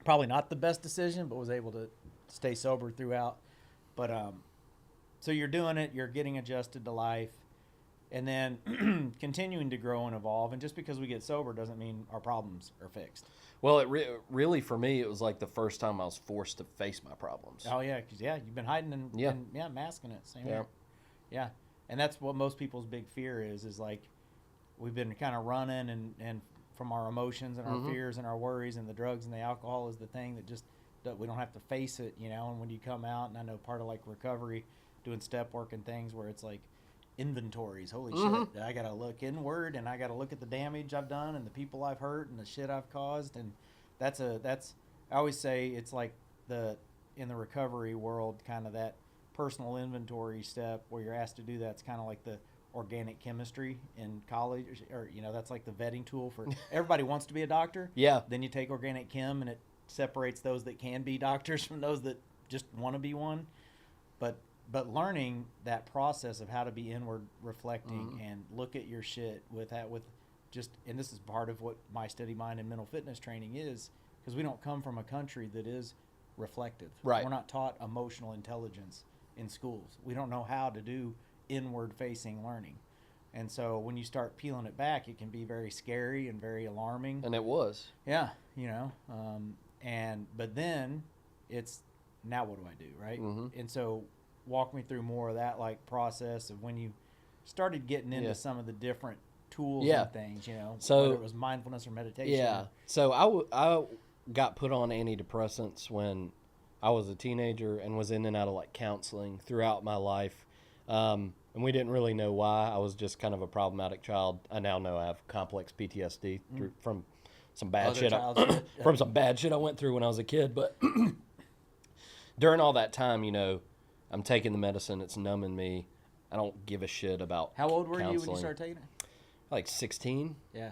probably not the best decision, but was able to stay sober throughout. But, so you're doing it, you're getting adjusted to life, and then continuing to grow and evolve. And just because we get sober doesn't mean our problems are fixed. Well, it really, for me, it was like the first time I was forced to face my problems. Oh, yeah, because, you've been hiding and masking it. Same here. Yeah, and that's what most people's big fear is like we've been kind of running and from our emotions and our fears and our worries, and the drugs and the alcohol is the thing that we don't have to face it, and when you come out, and I know part of like recovery, doing step work and things where it's like inventories. Holy shit, I gotta look inward, and I gotta look at the damage I've done and the people I've hurt and the shit I've caused. And that's I always say it's like in the recovery world, kind of that personal inventory step where you're asked to do that. It's kind of like the organic chemistry in college, or that's like the vetting tool for everybody wants to be a doctor. Then you take organic chem, and it separates those that can be doctors from those that just want to be one. But learning that process of how to be inward reflecting and look at your shit and this is part of what my steady mind and mental fitness training is, because we don't come from a country that is reflective. Right. We're not taught emotional intelligence in schools. We don't know how to do inward facing learning. And so when you start peeling it back, it can be very scary and very alarming. And it was. Yeah, but then it's, now what do I do, right? And so walk me through more of that like process of when you started getting into some of the different tools and things, so whether it was mindfulness or meditation. Yeah. So I got put on antidepressants when I was a teenager and was in and out of like counseling throughout my life. And we didn't really know why. I was just kind of a problematic child. I now know I have complex PTSD from some bad shit. From some bad shit I went through when I was a kid. But during all that time, I'm taking the medicine. It's numbing me. I don't give a shit about How old were counseling. you when you started taking it? like 16. Yeah.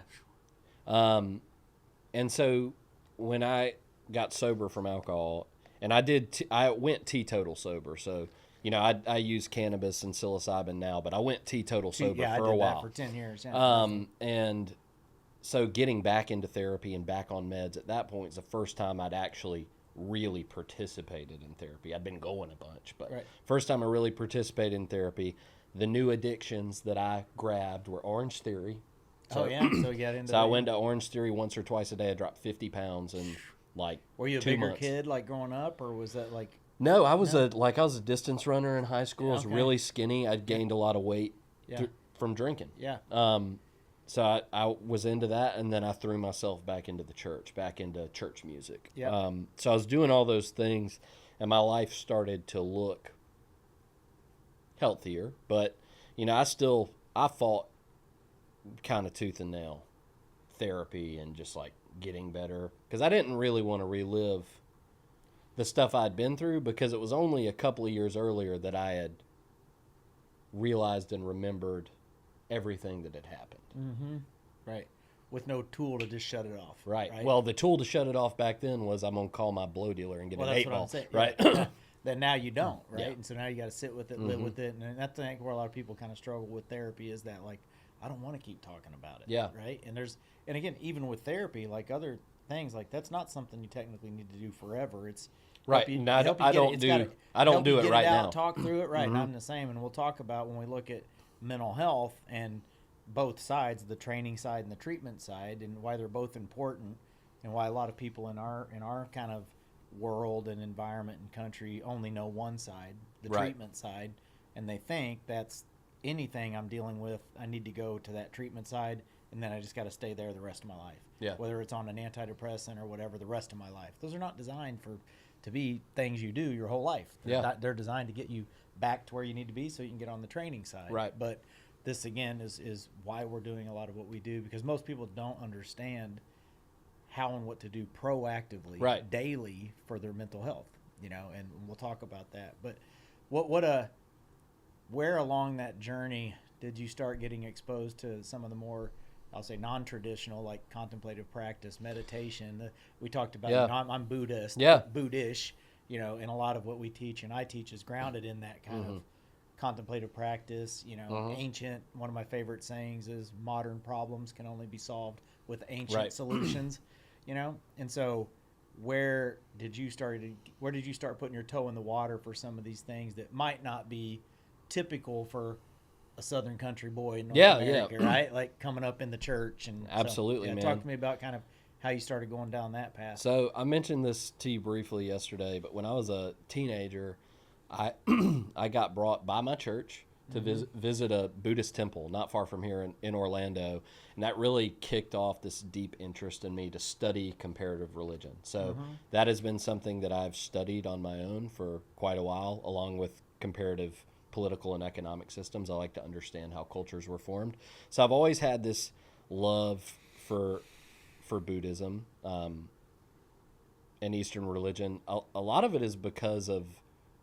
And so when I got sober from alcohol, and I went teetotal sober. So, you know, I use cannabis and psilocybin now, but I went teetotal sober Yeah, for I did a while. that for 10 years. Yeah. And so getting back into therapy and back on meds at that point is the first time I'd actually really participated in therapy. I'd been going a bunch, but Right. first time I really participated in therapy. The new addictions that I grabbed were Orange Theory. So, yeah, so you got into So I went to Orange Theory once or twice a day. I dropped 50 pounds in like 2 months. Were you a bigger kid like growing up, or was that like... No, I was a distance runner in high school. I was Okay. really skinny. I'd gained a lot of weight Yeah. from drinking. Yeah. So I was into that, and then I threw myself back into the church, back into church music. Yeah. So I was doing all those things, and my life started to look healthier. But, you know, I fought kind of tooth and nail therapy and just like getting better, because I didn't really want to relive the stuff I'd been through, because it was only a couple of years earlier that I had realized and remembered everything that had happened. Mm-hmm. Right. With no tool to just shut it off. Right. Well, the tool to shut it off back then was I'm going to call my blow dealer and get an 8-ball. Right. Yeah. That now you don't, right? Yeah. And so now you got to sit with it, live with it. And that's, I think, where a lot of people kind of struggle with therapy, is that, like, I don't want to keep talking about it. Yeah. Right. And again, even with therapy, like other things, like that's not something you technically need to do forever. It's right. You, no, I don't do it right now. Talk through it. Right. And I'm the same. And we'll talk about when we look at mental health and both sides, the training side and the treatment side, and why they're both important, and why a lot of people in our kind of world and environment and country only know one side, the treatment side, and they think that's anything I'm dealing with, I need to go to that treatment side, and then I just got to stay there the rest of my life. Yeah. Whether it's on an antidepressant or whatever, the rest of my life. Those are not designed to be things you do your whole life. They're designed to get you back to where you need to be so you can get on the training side. Right. But this, again, is why we're doing a lot of what we do, because most people don't understand how and what to do proactively daily for their mental health, you know, and we'll talk about that. But where along that journey did you start getting exposed to some of the more, I'll say, non-traditional, like contemplative practice, meditation? We talked about, you know, I'm Buddhist, Buddhish, you know, and a lot of what we teach and I teach is grounded in that kind of contemplative practice, you know. Ancient, one of my favorite sayings is modern problems can only be solved with ancient solutions, you know. And so where did you start putting your toe in the water for some of these things that might not be typical for a Southern country boy in North America, right? Like coming up in the church. And absolutely, man. Talk to me about kind of how you started going down that path. So I mentioned this to you briefly yesterday, but when I was a teenager, I got brought by my church to visit a Buddhist temple not far from here in Orlando, and that really kicked off this deep interest in me to study comparative religion. So that has been something that I've studied on my own for quite a while, along with comparative political and economic systems. I like to understand how cultures were formed. So I've always had this love for Buddhism and Eastern religion. A lot of it is because of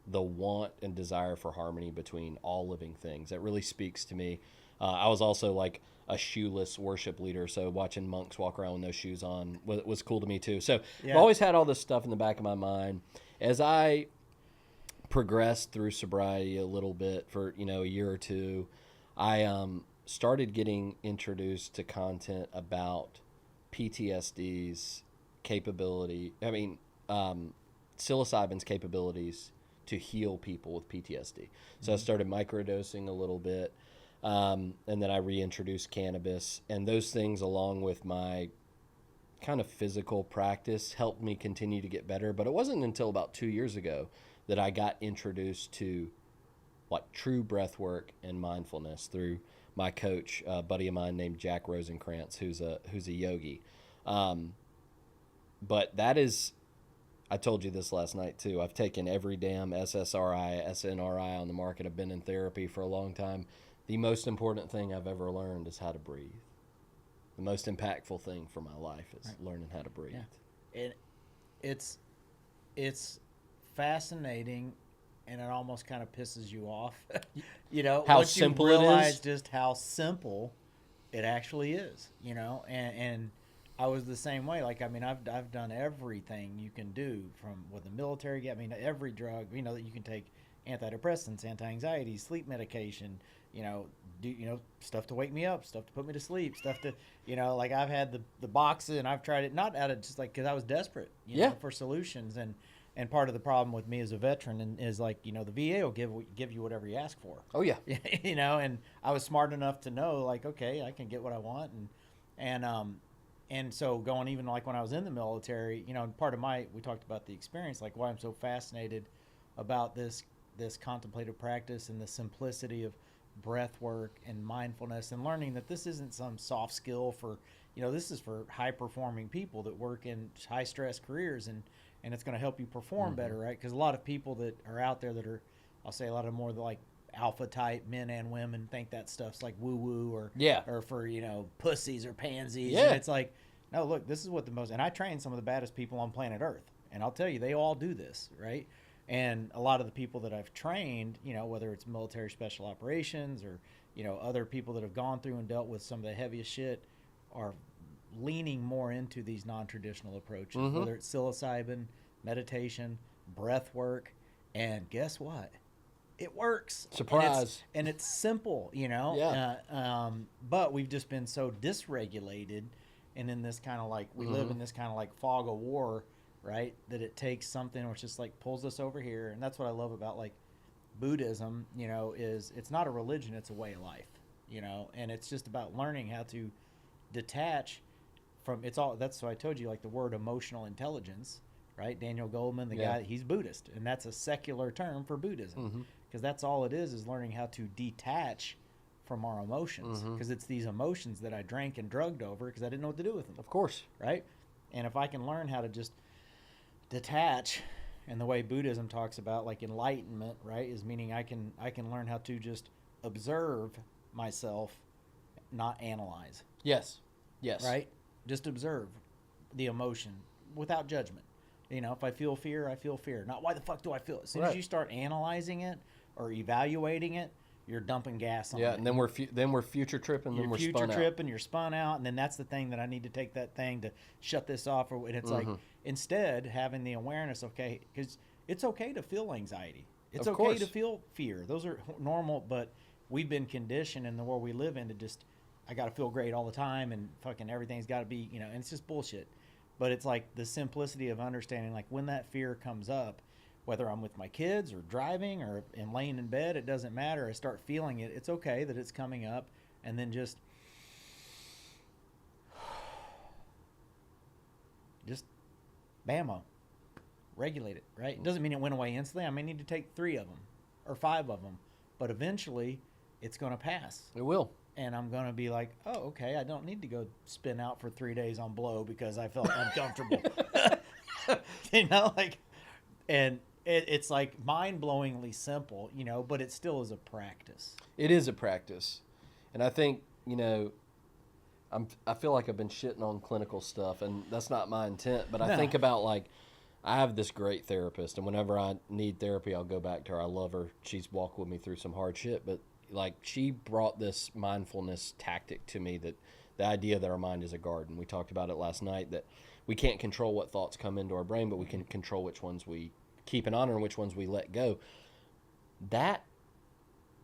the want and desire for harmony between all living things. That really speaks to me. I was also like a shoeless worship leader, so watching monks walk around with no shoes on was cool to me too. So I've always had all this stuff in the back of my mind. As I progressed through sobriety a little bit for, you know, a year or two, I started getting introduced to content about PTSD's capability. I mean, psilocybin's capabilities to heal people with PTSD. So I started microdosing a little bit, and then I reintroduced cannabis, and those things, along with my kind of physical practice, helped me continue to get better. But it wasn't until about 2 years ago that I got introduced to like true breathwork and mindfulness through my coach, a buddy of mine named Jack Rosenkrantz, who's a yogi. But that is, I told you this last night too, I've taken every damn SSRI, SNRI on the market. I've been in therapy for a long time. The most important thing I've ever learned is how to breathe. The most impactful thing for my life is learning how to breathe. Yeah. It's fascinating, and it almost kind of pisses you off. You know, how once simple you realize it is. just how simple It actually is, you know, and I was the same way. Like, I mean, I've done everything you can do from with the military. I mean, every drug, you know, that you can take, antidepressants, anti-anxiety, sleep medication, you know, stuff to wake me up, stuff to put me to sleep, stuff to, you know, like I've had the boxes and I've tried it not out of just like because I was desperate, you know, for solutions and part of the problem with me as a veteran is like, you know, the VA will give you whatever you ask for. Oh yeah. You know, and I was smart enough to know like, okay, I can get what I want, and so going even like when I was in the military, you know, part of we talked about the experience, like why I'm so fascinated about this contemplative practice and the simplicity of breath work and mindfulness and learning that this isn't some soft skill for, you know, this is for high performing people that work in high stress careers, and it's going to help you perform better, right? Because a lot of people that are out there that are, I'll say a lot of more like alpha type men and women think that stuff's like woo woo or for, you know, pussies or pansies. And it's like, no, look, this is what and I train some of the baddest people on planet Earth, and I'll tell you, they all do this, right? And a lot of the people that I've trained, you know, whether it's military special operations or, you know, other people that have gone through and dealt with some of the heaviest shit, are leaning more into these non-traditional approaches, whether it's psilocybin, meditation, breath work, and guess what? It works. Surprise. And it's simple, you know? Yeah. But we've just been so dysregulated, and in this kind of like, we live in this kind of like fog of war, right? That it takes something which just like pulls us over here. And that's what I love about like Buddhism, you know, is it's not a religion, it's a way of life, you know? And it's just about learning how to detach from that's why I told you, like the word emotional intelligence, right? Daniel Goleman, the guy, he's Buddhist, and that's a secular term for Buddhism, because that's all it is learning how to detach from our emotions, because it's these emotions that I drank and drugged over because I didn't know what to do with them. Of course. Right? And if I can learn how to just detach, and the way Buddhism talks about like enlightenment, right, is meaning I can learn how to just observe myself, not analyze. Yes. Right? Just observe the emotion without judgment. You know, if I feel fear, I feel fear. Not why the fuck do I feel it? As soon as you start analyzing it or evaluating it, you're dumping gas on it. Yeah, and then we're future tripping, then we're spun out. Future tripping, you're spun out, and then that's the thing that I need to take that thing to shut this off. And it's like, instead, having the awareness, okay, because it's okay to feel anxiety. It's okay to feel fear. Those are normal, but we've been conditioned in the world we live in to just, I got to feel great all the time, and fucking everything's got to be, you know, and it's just bullshit. But it's like the simplicity of understanding, like when that fear comes up, whether I'm with my kids or driving or laying in bed, it doesn't matter. I start feeling it. It's okay that it's coming up, and then just bammo, regulate it, right? It doesn't mean it went away instantly. I may need to take 3 of them or 5 of them, but eventually it's going to pass. It will. And I'm going to be like, oh, okay, I don't need to go spin out for 3 days on blow because I felt uncomfortable. You know, like, and it's like mind-blowingly simple, you know, but it still is a practice. It is a practice. And I think, you know, I feel like I've been shitting on clinical stuff, and that's not my intent, but I think about, like, I have this great therapist, and whenever I need therapy, I'll go back to her. I love her. She's walked with me through some hard shit, but like she brought this mindfulness tactic to me, that the idea that our mind is a garden. We talked about it last night, that we can't control what thoughts come into our brain, but we can control which ones we keep in honor and which ones we let go. That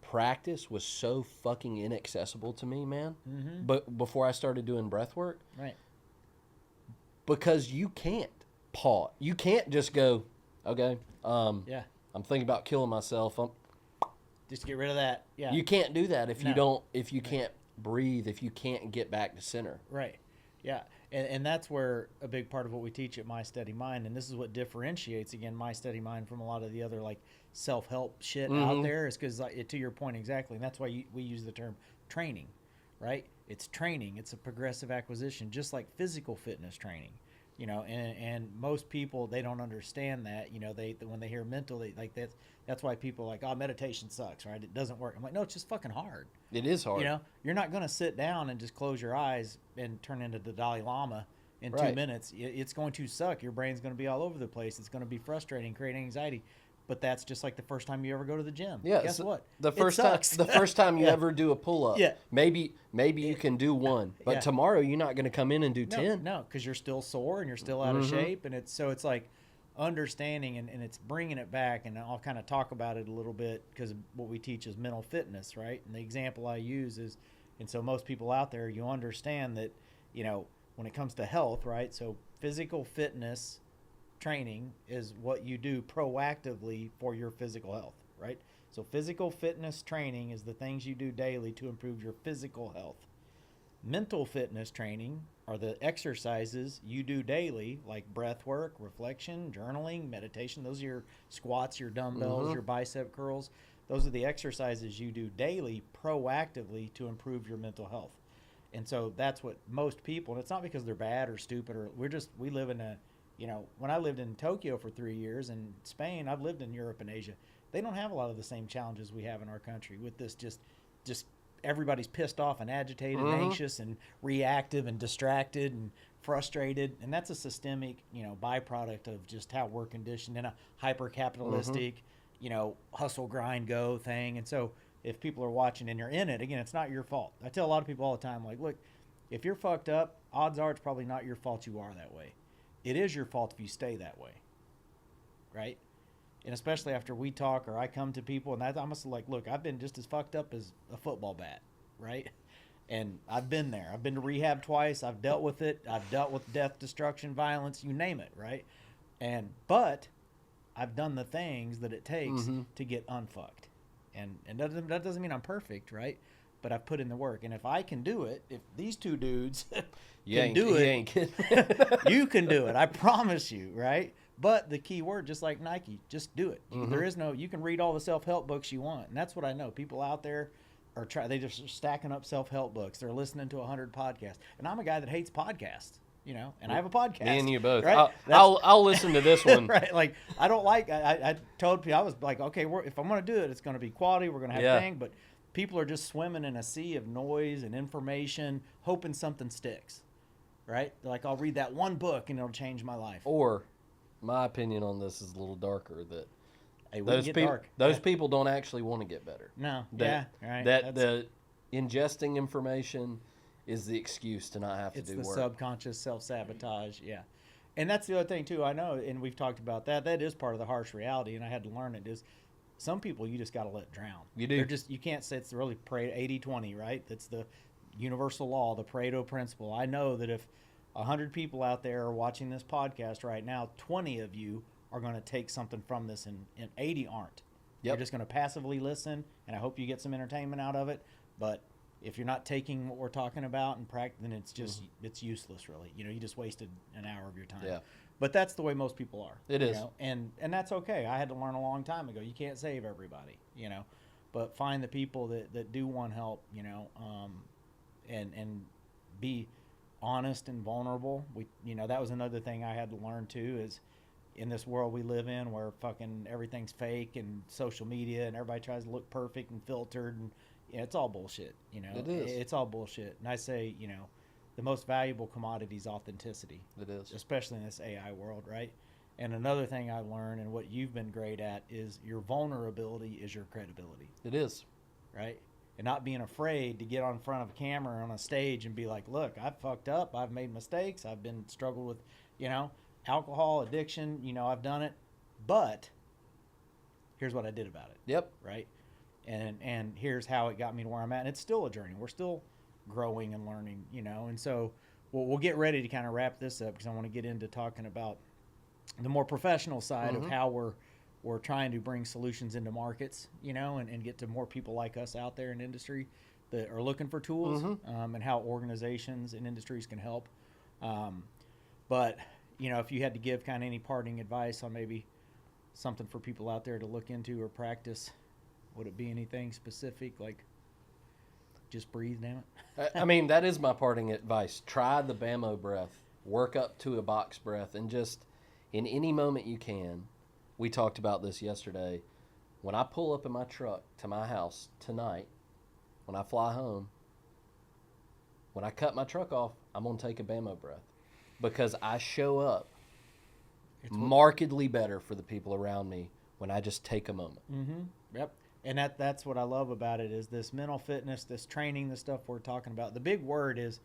practice was so fucking inaccessible to me, man. But before I started doing breath work, right? Because you can't pause. You can't just go, okay, I'm thinking about killing myself. Just get rid of that. Yeah. You can't do that if you can't breathe, if you can't get back to center. Right. Yeah. And that's where a big part of what we teach at My Steady Mind, and this is what differentiates, again, My Steady Mind from a lot of the other, like, self-help shit out there, is because, like, to your point exactly, and that's why we use the term training, right? It's training. It's a progressive acquisition, just like physical fitness training. You know, and most people, they don't understand that. You know, when they hear mental, like that's why people are like, oh, meditation sucks, right? It doesn't work. I'm like, no, it's just fucking hard. It is hard. You know, you're not going to sit down and just close your eyes and turn into the Dalai Lama in 2 minutes. It's going to suck. Your brain's going to be all over the place. It's going to be frustrating, create anxiety. But that's just like the first time you ever go to the gym. Yeah. Guess what? The It first time, sucks. the first time you Yeah. ever do a pull up, Yeah. maybe you can do one, but Yeah. tomorrow you're not going to come in and do 10. No, because you're still sore and you're still out of shape, and it's like understanding and it's bringing it back. And I'll kind of talk about it a little bit because what we teach is mental fitness, right? And the example I use is, and so most people out there, you understand that, you know, when it comes to health, right? So physical fitness training is what you do proactively for your physical health, right? So physical fitness training is the things you do daily to improve your physical health. Mental fitness training are the exercises you do daily, like breath work, reflection, journaling, meditation. Those are your squats, your dumbbells, your bicep curls. Those are the exercises you do daily proactively to improve your mental health. And so that's what most people, and it's not because they're bad or stupid, or we live in a, you know, when I lived in Tokyo for 3 years, and Spain, I've lived in Europe and Asia. They don't have a lot of the same challenges we have in our country with this just everybody's pissed off and agitated and anxious and reactive and distracted and frustrated. And that's a systemic, you know, byproduct of just how we're conditioned in a hyper-capitalistic, you know, hustle, grind, go thing. And so if people are watching and you're in it, again, it's not your fault. I tell a lot of people all the time, like, look, if you're fucked up, odds are it's probably not your fault you are that way. It is your fault if you stay that way, right? And especially after we talk or I come to people, and I'm just like, look, I've been just as fucked up as a football bat, right? And I've been there. I've been to rehab twice. I've dealt with it. I've dealt with death, destruction, violence, you name it, right? But I've done the things that it takes to get unfucked. And that doesn't mean I'm perfect, right? But I've put in the work. And if I can do it, if these two dudes can do it, you can do it. I promise you, right? But the key word, just like Nike, just do it. There is no, you can read all the self-help books you want. And that's what I know. People out there they just are stacking up self-help books. They're listening to 100 podcasts. And I'm a guy that hates podcasts, you know, and I have a podcast. Me and you both. Right? I'll listen to this one. Right. Like, I don't like, I told people, I was like, okay, if I'm going to do it, it's going to be quality. We're going to have thing. But people are just swimming in a sea of noise and information, hoping something sticks. Right? They're like, I'll read that one book and it'll change my life. Or my opinion on this is a little darker, that those people don't actually want to get better. No. Right. That's the ingesting information is the excuse to not have to do work. It's the subconscious self-sabotage, yeah. And that's the other thing, too, I know, and we've talked about that. That is part of the harsh reality, and I had to learn it, is some people you just got to let drown. You do. You can't say it's really 80-20, right? That's the universal law, the Pareto principle. I know that if 100 people out there are watching this podcast right now, 20 of you are going to take something from this, and 80 aren't. You're just going to passively listen, and I hope you get some entertainment out of it. But if you're not taking what we're talking about and practice, then it's just it's useless, really. You know, you just wasted an hour of your time. Yeah. But that's the way most people are. It is. Know? And that's okay. I had to learn a long time ago. You can't save everybody, you know. But find the people that do want help, you know, and be honest and vulnerable. That was another thing I had to learn too, is in this world we live in where fucking everything's fake and social media and everybody tries to look perfect and filtered, and it's all bullshit, you know. It is. It's all bullshit. And I say, you know, the most valuable commodity is authenticity. It is. Especially in this AI world, right? And another thing I learned, and what you've been great at, is your vulnerability is your credibility. It is. Right? And not being afraid to get on front of a camera on a stage and be like, look, I've fucked up. I've made mistakes. I've been struggled with, you know, alcohol addiction. You know, I've done it. But here's what I did about it. Yep. Right? And here's how it got me to where I'm at. And it's still a journey. We're still growing and learning, you know. And so we'll get ready to kind of wrap this up, because I want to get into talking about the more professional side of how we're trying to bring solutions into markets, you know, and get to more people like us out there in industry that are looking for tools, and how organizations and industries can help. But, you know, if you had to give kind of any parting advice on maybe something for people out there to look into or practice, would it be anything specific, like just breathe, damn it? I mean, that is my parting advice. Try the BAMO breath. Work up to a box breath, and just in any moment you can. We talked about this yesterday. When I pull up in my truck to my house tonight, when I fly home, when I cut my truck off, I'm going to take a BAMO breath, because I show up markedly better for the people around me when I just take a moment. Yep. And that's what I love about it is this mental fitness, this training, the stuff we're talking about. The big word is,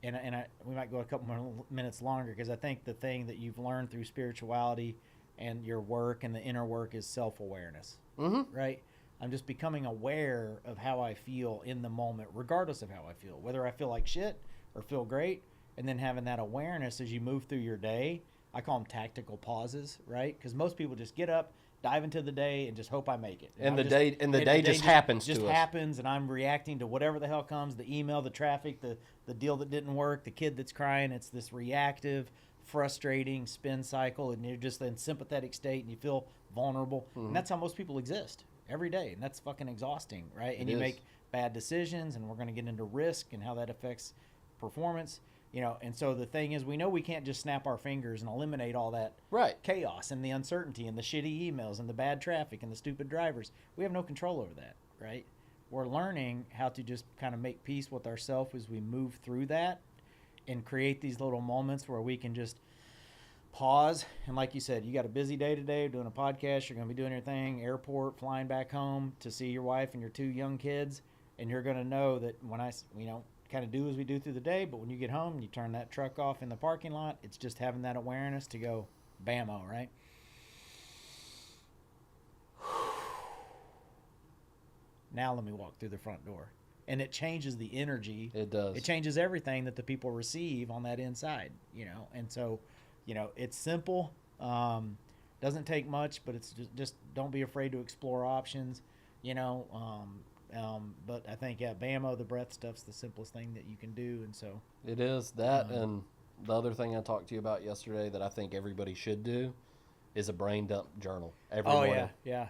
we might go a couple more minutes longer because I think the thing that you've learned through spirituality and your work and the inner work is self-awareness, right? I'm just becoming aware of how I feel in the moment, regardless of how I feel, whether I feel like shit or feel great, and then having that awareness as you move through your day. I call them tactical pauses, right? Because most people just get up, dive into the day, and just hope I make it. And the day just happens to us. Just happens, and I'm reacting to whatever the hell comes, the email, the traffic, the deal that didn't work, the kid that's crying. It's this reactive, frustrating spin cycle, and you're just in sympathetic state, and you feel vulnerable. And that's how most people exist every day, and that's fucking exhausting, right? And you make bad decisions, and we're going to get into risk and how that affects performance. And so the thing is, we know we can't just snap our fingers and eliminate all that chaos and the uncertainty and the shitty emails and the bad traffic and the stupid drivers. We have no control over that, right? We're learning how to just kind of make peace with ourselves as we move through that and create these little moments where we can just pause. And like you said, you got a busy day today doing a podcast. You're going to be doing your thing, airport, flying back home to see your wife and your 2 young kids. And you're going to know that when kind of do as we do through the day, but when you get home, you turn that truck off in the parking lot. It's just having that awareness to go bam-o, right? Now let me walk through the front door. And it changes the energy. It does. It changes everything that the people receive on that inside, And so, it's simple. Doesn't take much, but it's just don't be afraid to explore options, but I think, BAMO, the breath stuff's the simplest thing that you can do. And so it is that. And the other thing I talked to you about yesterday that I think everybody should do is a brain dump journal every morning. Yeah.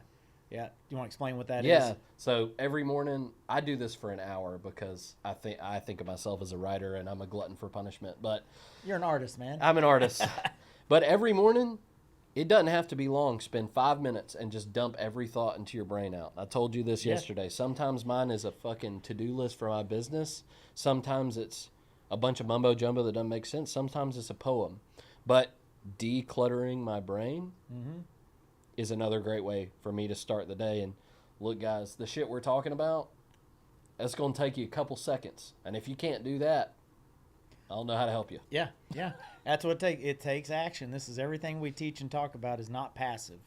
You want to explain what that is? Yeah. So every morning I do this for an hour because I think of myself as a writer and I'm a glutton for punishment, but you're an artist, man. I'm an artist. But every morning, it doesn't have to be long. Spend 5 minutes and just dump every thought into your brain out. I told you this yesterday. Sometimes mine is a fucking to-do list for my business. Sometimes it's a bunch of mumbo jumbo that doesn't make sense. Sometimes it's a poem. But decluttering my brain is another great way for me to start the day. And look, guys, the shit we're talking about, it's going to take you a couple seconds. And if you can't do that, I don't know how to help you. Yeah. That's what it takes action. This is everything we teach and talk about is not passive,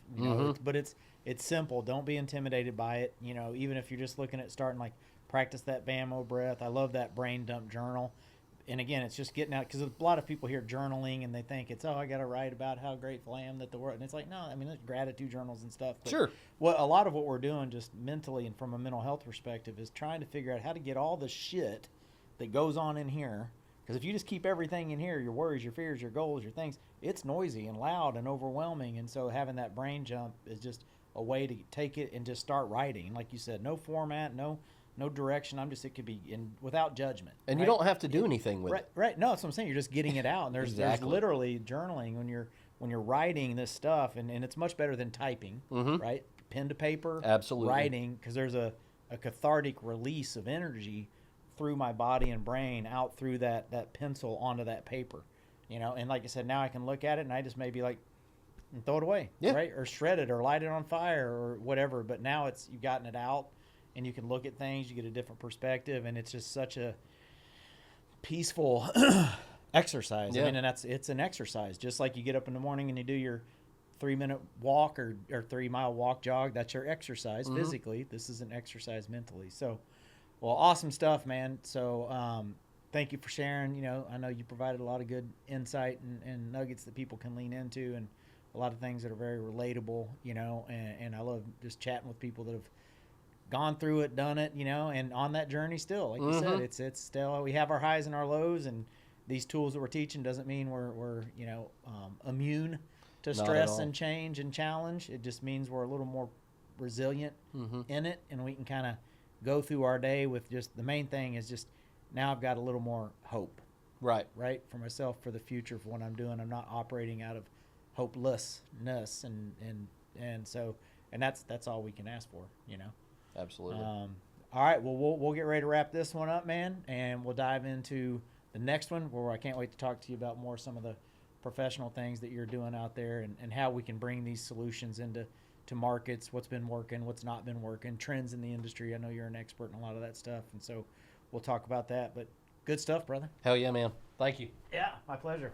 but it's simple. Don't be intimidated by it. Even if you're just looking at starting, like, practice that BAMO breath. I love that brain dump journal. And again, it's just getting out, because a lot of people hear journaling and they think it's, I got to write about how grateful I am that the world, and it's like, no, there's gratitude journals and stuff. But sure. A lot of what we're doing just mentally and from a mental health perspective is trying to figure out how to get all the shit that goes on in here. Because if you just keep everything in here, your worries, your fears, your goals, your things, it's noisy and loud and overwhelming. And so having that brain jump is just a way to take it and just start writing. Like you said, no format, no direction. It could be without judgment. And you don't have to do anything with it. Right. No, that's what I'm saying. You're just getting it out. And there's literally journaling when you're writing this stuff. And it's much better than typing, right? Pen to paper. Absolutely. Writing, because there's a cathartic release of energy through my body and brain out through that pencil onto that paper, and like I said, now I can look at it and I just maybe and throw it away, right? Or shred it or light it on fire or whatever. But now you've gotten it out and you can look at things, you get a different perspective, and it's just such a peaceful exercise. Yeah. And it's an exercise, just like you get up in the morning and you do your 3-minute walk or 3-mile walk jog. That's your exercise physically. This is an exercise mentally. So, well, awesome stuff, man. So thank you for sharing. I know you provided a lot of good insight and nuggets that people can lean into, and a lot of things that are very relatable, and I love just chatting with people that have gone through it, done it, and on that journey still. Like you said, it's still, we have our highs and our lows, and these tools that we're teaching doesn't mean we're immune to stress and change and challenge. It just means we're a little more resilient in it, and we can kind of go through our day with just, the main thing is just, now I've got a little more hope. Right, for myself, for the future, for what I'm doing. I'm not operating out of hopelessness, and so, and that's all we can ask for, Absolutely. All right, well, we'll get ready to wrap this one up, man, and we'll dive into the next one, where I can't wait to talk to you about more some of the professional things that you're doing out there, and how we can bring these solutions into to markets, what's been working, what's not been working, trends in the industry. I know you're an expert in a lot of that stuff, and so we'll talk about that. But good stuff, brother. Hell yeah, man. Thank you. Yeah, my pleasure.